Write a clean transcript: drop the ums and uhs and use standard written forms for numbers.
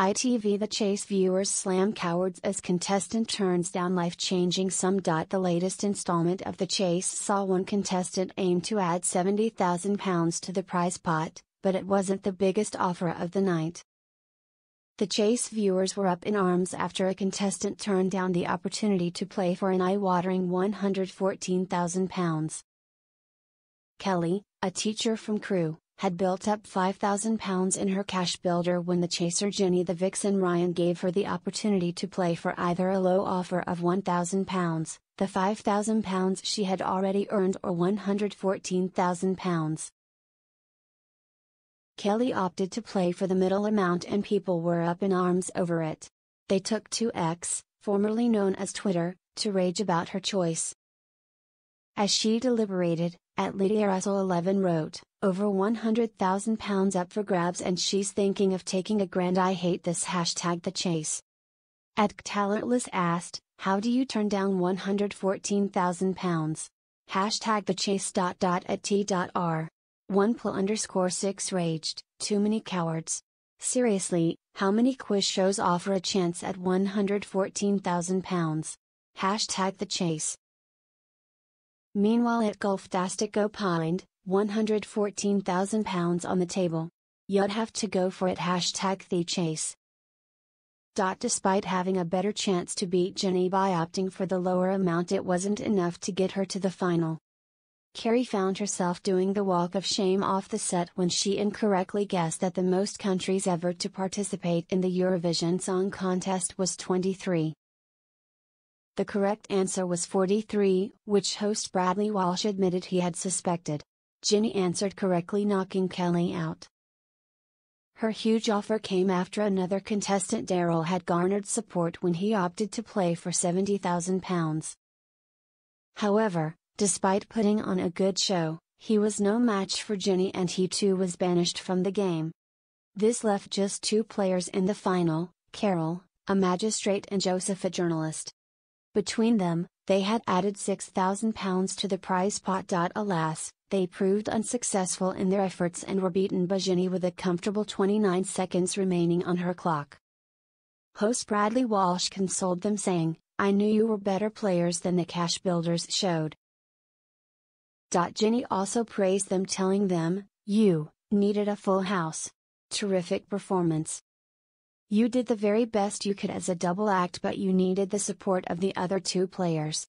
ITV The Chase viewers slam cowards as contestant turns down life-changing sum. The latest installment of The Chase saw one contestant aim to add £70,000 to the prize pot, but it wasn't the biggest offer of the night. The Chase viewers were up in arms after a contestant turned down the opportunity to play for an eye-watering £114,000. Kelly, a teacher from Crewe, had built up £5,000 in her cash builder when the chaser Ginny the Vixen Ryan gave her the opportunity to play for either a low offer of £1,000, the £5,000 she had already earned, or £114,000. Kelly opted to play for the middle amount and people were up in arms over it. They took to X, formerly known as Twitter, to rage about her choice. As she deliberated, Lydia Russell 11 wrote, "Over £100,000 up for grabs and she's thinking of taking a grand. I hate this. #The Chase." Talentless asked, "How do you turn down £114,000? #The Chase. @t.r. 1pl_6 raged, "Too many cowards. Seriously, how many quiz shows offer a chance at £114,000? #The Chase." Meanwhile Golftastic opined, £114,000 on the table. You'd have to go for it. #The Chase. Despite having a better chance to beat Ginny by opting for the lower amount, it wasn't enough to get her to the final. Carrie found herself doing the walk of shame off the set when she incorrectly guessed that the most countries ever to participate in the Eurovision Song Contest was 23. The correct answer was 43, which host Bradley Walsh admitted he had suspected. Ginny answered correctly, knocking Kelly out. Her huge offer came after another contestant, Daryl, had garnered support when he opted to play for £70,000. However, despite putting on a good show, he was no match for Ginny and he too was banished from the game. This left just two players in the final, Carol, a magistrate, and Joseph, a journalist. Between them, they had added £6,000 to the prize pot. Alas, they proved unsuccessful in their efforts and were beaten by Ginny with a comfortable 29 seconds remaining on her clock. Host Bradley Walsh consoled them, saying, "I knew you were better players than the cash builders showed." Ginny also praised them, telling them, "You needed a full house. Terrific performance. You did the very best you could as a double act, but you needed the support of the other two players.